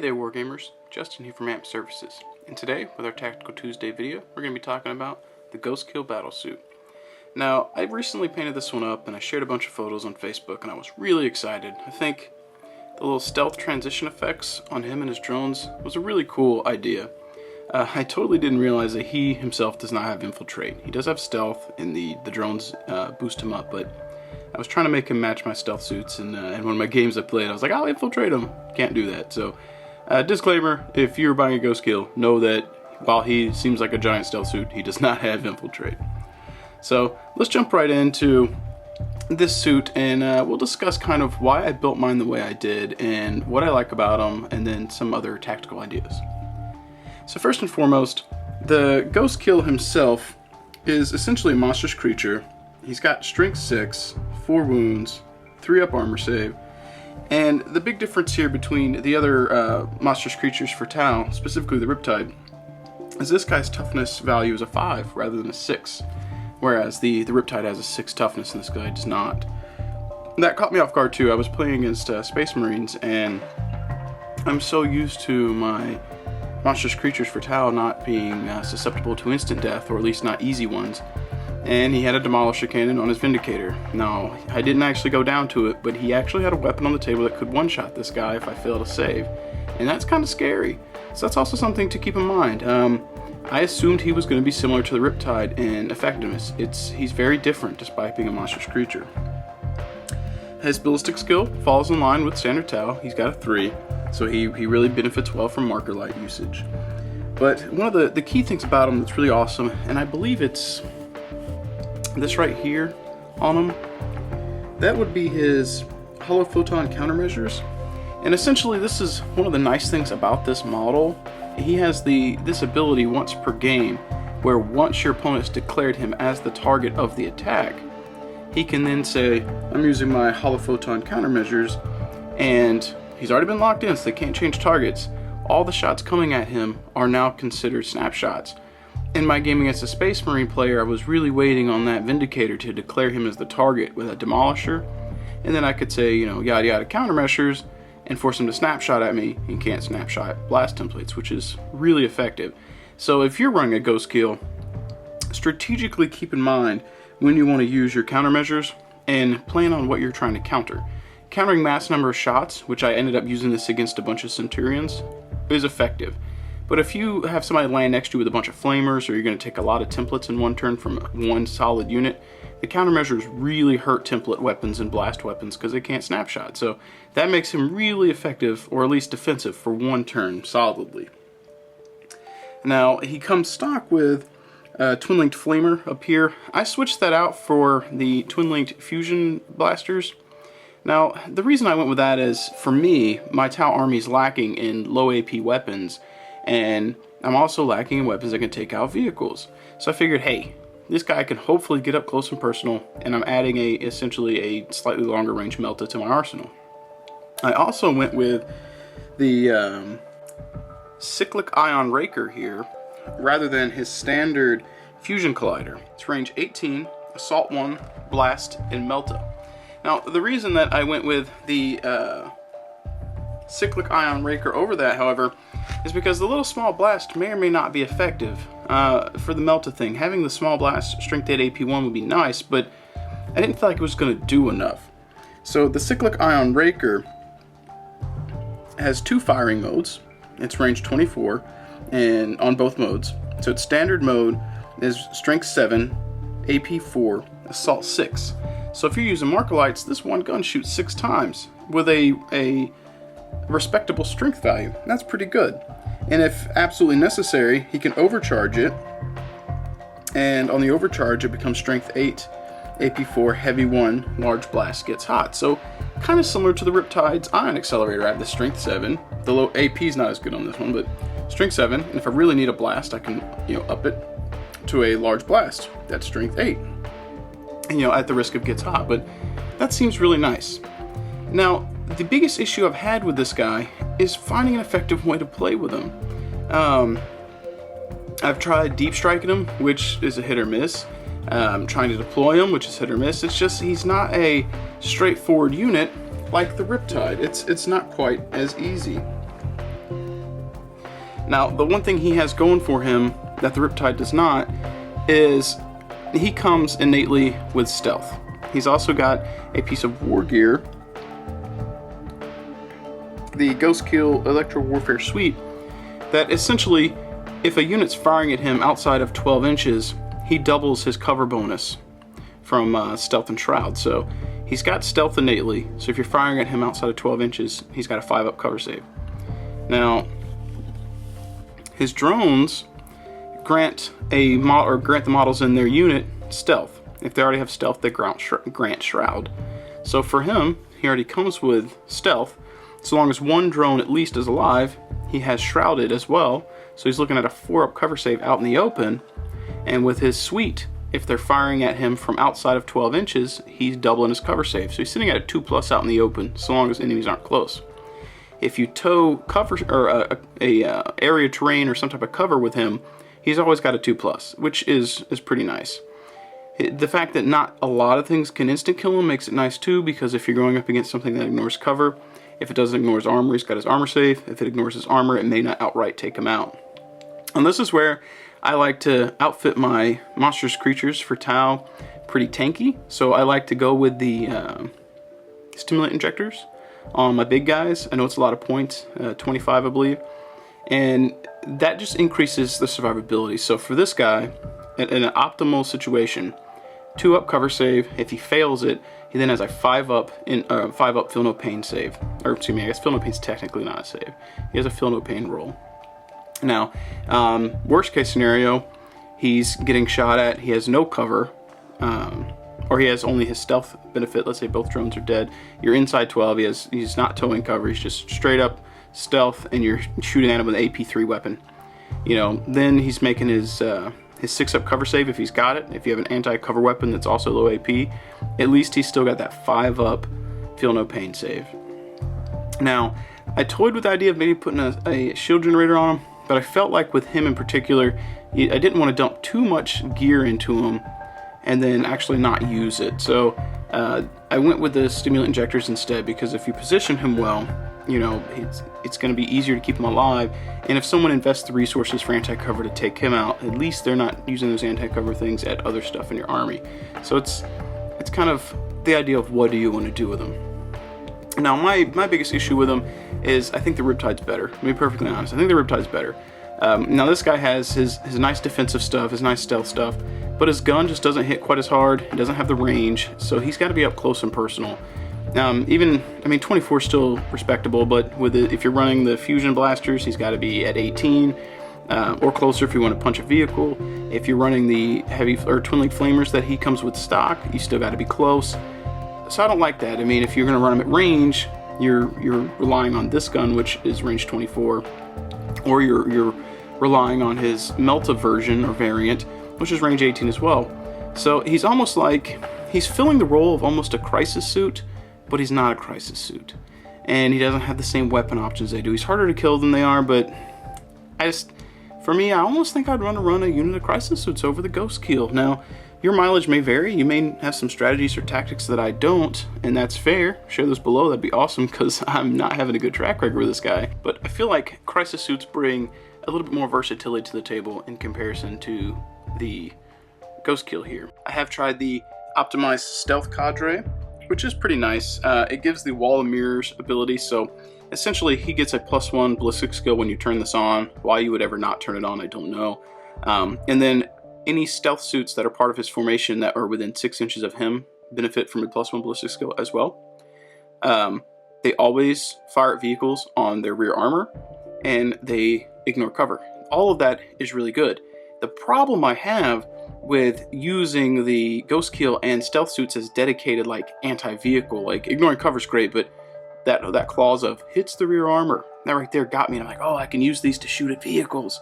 Hey there Wargamers, Justin here from AMP Services, and today with our Tactical Tuesday video we're going to be talking about the Ghostkeel battlesuit. Now, I recently painted this one up and I shared a bunch of photos on Facebook and I was really excited. I think the little stealth transition effects on him and his drones was a really cool idea. I totally didn't realize that he himself does not have infiltrate. He does have stealth and the drones boost him up, but I was trying to make him match my stealth suits, and in one of my games I played I was like, I'll infiltrate him. Can't do that. So disclaimer, if you're buying a Ghostkeel, know that while he seems like a giant stealth suit, he does not have infiltrate. So let's jump right into this suit, and we'll discuss kind of why I built mine the way I did and what I like about him, and then some other tactical ideas. So first and foremost, the Ghostkeel himself is essentially a monstrous creature. He's got strength 6, 4 wounds, 3 up armor save, and the big difference here between the other monstrous creatures for Tau, specifically the Riptide, is this guy's toughness value is a 5 rather than a 6, whereas the Riptide has a 6 toughness and this guy does not. And that caught me off guard too. I was playing against Space Marines, and I'm so used to my monstrous creatures for Tau not being susceptible to instant death, or at least not easy ones. And he had a Demolisher cannon on his Vindicator. Now, I didn't actually go down to it, but he actually had a weapon on the table that could one-shot this guy if I failed to save. And that's kind of scary. So that's also something to keep in mind. I assumed he was going to be similar to the Riptide in effectiveness. He's very different despite being a monstrous creature. His ballistic skill falls in line with standard Tau. He's got a 3, so he really benefits well from marker light usage. But one of the key things about him that's really awesome, and I believe it's this right here on him, that would be his hollow photon countermeasures. And essentially this is one of the nice things about this model. He has this ability once per game, where once your opponent's declared him as the target of the attack, he can then say, I'm using my hollow photon countermeasures, and he's already been locked in so they can't change targets. All the shots coming at him are now considered snapshots. In my game against a Space Marine player, I was really waiting on that Vindicator to declare him as the target with a Demolisher, and then I could say, yada yada countermeasures, and force him to snapshot at me. He can't snapshot blast templates, which is really effective. So if you're running a Ghostkeel, strategically keep in mind when you want to use your countermeasures and plan on what you're trying to counter. Countering mass number of shots, which I ended up using this against a bunch of Centurions, is effective. But if you have somebody land next to you with a bunch of flamers, or you're going to take a lot of templates in one turn from one solid unit, the countermeasures really hurt template weapons and blast weapons because they can't snapshot. So that makes him really effective, or at least defensive, for one turn solidly. Now, he comes stock with twin-linked flamer up here. I switched that out for the twin-linked fusion blasters. Now, the reason I went with that is, for me, my Tau army is lacking in low AP weapons, and I'm also lacking in weapons that can take out vehicles. So I figured, hey, this guy can hopefully get up close and personal, and I'm adding essentially a slightly longer range Melta to my arsenal. I also went with the cyclic ion raker here, rather than his standard fusion collider. It's range 18, assault 1, blast, and Melta. Now, the reason that I went with the cyclic ion raker over that, however, is because the little small blast may or may not be effective for the Melta thing. Having the small blast strength 8 AP1 would be nice, but I didn't feel like it was going to do enough. So the cyclic ion raker has 2 firing modes. It's range 24 and on both modes. So its standard mode is strength 7, AP 4, assault 6. So if you're using marker lights, this one gun shoots 6 times with a respectable strength value. That's pretty good. And if absolutely necessary, he can overcharge it, and on the overcharge it becomes strength 8, AP 4, heavy 1, large blast gets hot. So kind of similar to the Riptide's ion accelerator. I have the strength 7. The low AP is not as good on this one, but strength 7, and if I really need a blast, I can up it to a large blast. That's strength 8. And at the risk of gets hot, but that seems really nice. Now, the biggest issue I've had with this guy is finding an effective way to play with him. I've tried deep striking him, which is a hit or miss. Trying to deploy him, which is hit or miss. It's just he's not a straightforward unit like the Riptide. It's not quite as easy. Now, the one thing he has going for him that the Riptide does not is he comes innately with stealth. He's also got a piece of war gear, the Ghostkeel Electro Warfare Suite, that essentially, if a unit's firing at him outside of 12 inches, he doubles his cover bonus from stealth and shroud. So he's got stealth innately, so if you're firing at him outside of 12 inches, he's got a 5-up cover save. Now, his drones grant the models in their unit stealth. If they already have stealth, they grant shroud. So for him, he already comes with stealth. So long as one drone at least is alive, he has shrouded as well. So he's looking at a 4-up cover save out in the open. And with his suite, if they're firing at him from outside of 12 inches, he's doubling his cover save. So he's sitting at a 2+ out in the open, so long as enemies aren't close. If you tow cover or area terrain or some type of cover with him, he's always got a 2+, which is pretty nice. The fact that not a lot of things can instant kill him makes it nice too, because if you're going up against something that ignores cover, if it doesn't ignore his armor, he's got his armor save. If it ignores his armor, it may not outright take him out. And this is where I like to outfit my monstrous creatures for Tau pretty tanky. So I like to go with the stimulant injectors on my big guys. I know it's a lot of points, 25 I believe. And that just increases the survivability. So for this guy, in an optimal situation, 2-up cover save. If he fails it, he then has a 5-up feel no pain save. Or excuse me, I guess feel no pain's technically not a save. He has a feel no pain roll. Now, worst case scenario, he's getting shot at, he has no cover, or he has only his stealth benefit. Let's say both drones are dead. You're inside 12, he's not towing cover, he's just straight up stealth, and you're shooting at him with an AP3 weapon. You know, then he's making his 6-up cover save if he's got it. If you have an anti-cover weapon that's also low AP, at least he's still got that 5-up feel no pain save. Now, I toyed with the idea of maybe putting a shield generator on him, but I felt like with him in particular, I didn't want to dump too much gear into him and then actually not use it. So I went with the stimulant injectors instead, because if you position him well, you know, it's going to be easier to keep him alive. And if someone invests the resources for anti-cover to take him out, at least they're not using those anti-cover things at other stuff in your army. So it's kind of the idea of what do you want to do with him. Now, my biggest issue with him is I think the Riptide's better. To be perfectly honest, I think the Riptide's better. Now, this guy has his nice defensive stuff, his nice stealth stuff, but his gun just doesn't hit quite as hard. He doesn't have the range, so he's got to be up close and personal. I mean, 24 is still respectable, but if you're running the fusion blasters, he's got to be at 18 or closer if you want to punch a vehicle. If you're running the heavy or twin-link flamers that he comes with stock, you still got to be close. So I don't like that. I mean, if you're going to run him at range, you're relying on this gun, which is range 24, or you're relying on his Melta version or variant, which is range 18 as well. So he's almost like he's filling the role of almost a crisis suit, but he's not a crisis suit, and he doesn't have the same weapon options they do. He's harder to kill than they are, but for me, I almost think I'd run a unit of crisis suits over the Ghostkeel. Now, your mileage may vary. You may have some strategies or tactics that I don't, and that's fair. Share those below, that'd be awesome, because I'm not having a good track record with this guy. But I feel like crisis suits bring a little bit more versatility to the table in comparison to the Ghostkeel here. I have tried the optimized stealth cadre, which is pretty nice. It gives the wall of mirrors ability, so essentially he gets a +1 ballistic skill when you turn this on. Why you would ever not turn it on, I don't know. And then any stealth suits that are part of his formation that are within 6 inches of him benefit from a +1 ballistic skill as well. They always fire at vehicles on their rear armor, and they ignore cover. All of that is really good. The problem I have with using the Ghostkeel and stealth suits as dedicated like anti-vehicle, like ignoring cover's great, but that clause of hits the rear armor, that right there got me, and I'm like, oh, I can use these to shoot at vehicles.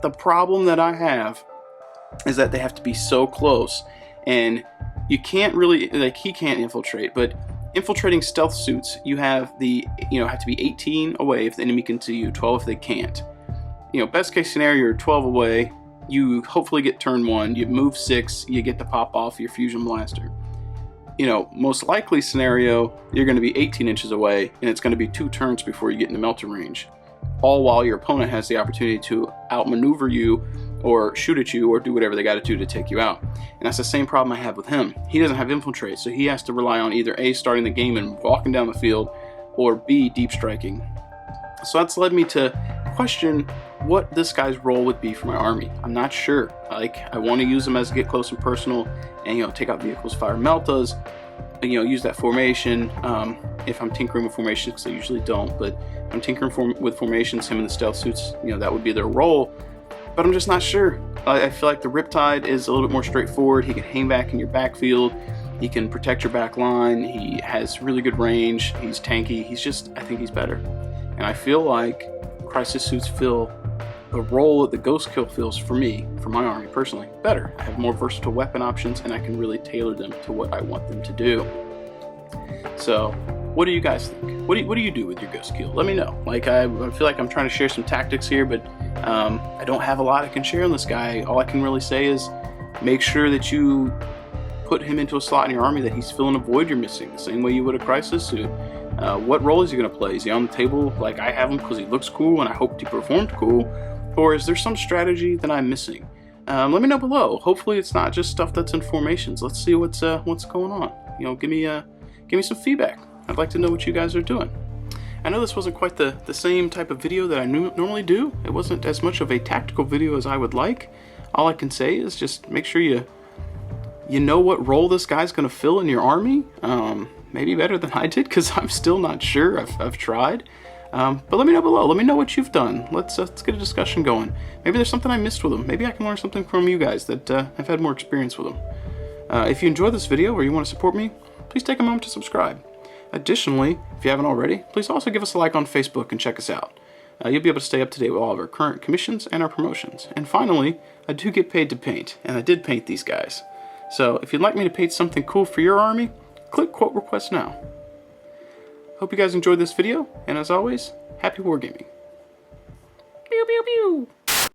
The problem that I have is that they have to be so close, and you can't really, like, he can't infiltrate, but infiltrating stealth suits, you have have to be 18 away if the enemy can see you, 12 if they can't. You know, best case scenario, you're 12 away, you hopefully get turn 1, you move 6, you get to pop off your fusion blaster. You know, most likely scenario, you're going to be 18 inches away, and it's going to be 2 turns before you get into melter range. all while your opponent has the opportunity to outmaneuver you or shoot at you or do whatever they got to do to take you out. And that's the same problem I have with him. He doesn't have infiltrate, so he has to rely on either A, starting the game and walking down the field, or B, deep striking. So that's led me to question what this guy's role would be for my army. I'm not sure. I want to use him as get close and personal and, take out vehicles, fire meltas, use that formation. If I'm tinkering with formations, because I usually don't, but I'm tinkering with formations, him and the stealth suits, that would be their role. But I'm just not sure. I feel like the Riptide is a little bit more straightforward. He can hang back in your backfield. He can protect your back line. He has really good range. He's tanky. I think he's better. And I feel like Crisis Suits fill the role that the Ghostkeel fills for me, for my army personally, better. I have more versatile weapon options and I can really tailor them to what I want them to do. So, what do you guys think? What do you do with your Ghostkeel? Let me know. I feel like I'm trying to share some tactics here, but I don't have a lot I can share on this guy. All I can really say is make sure that you put him into a slot in your army that he's filling a void you're missing, the same way you would a Crisis Suit. What role is he going to play? Is he on the table like I have him because he looks cool and I hoped he performed cool? Or is there some strategy that I'm missing? Let me know below. Hopefully it's not just stuff that's in formations. Let's see what's going on. Give me some feedback. I'd like to know what you guys are doing. I know this wasn't quite the same type of video that I normally do. It wasn't as much of a tactical video as I would like. All I can say is just make sure you know what role this guy's going to fill in your army. Maybe better than I did, because I'm still not sure. I've tried. But let me know below. Let me know what you've done. Let's get a discussion going. Maybe there's something I missed with them. Maybe I can learn something from you guys that have had more experience with them. If you enjoyed this video or you want to support me, please take a moment to subscribe. Additionally, if you haven't already, please also give us a like on Facebook and check us out. You'll be able to stay up to date with all of our current commissions and our promotions. And finally, I do get paid to paint, and I did paint these guys. So if you'd like me to paint something cool for your army, click quote request now. Hope you guys enjoyed this video, and as always, happy wargaming. Pew pew pew!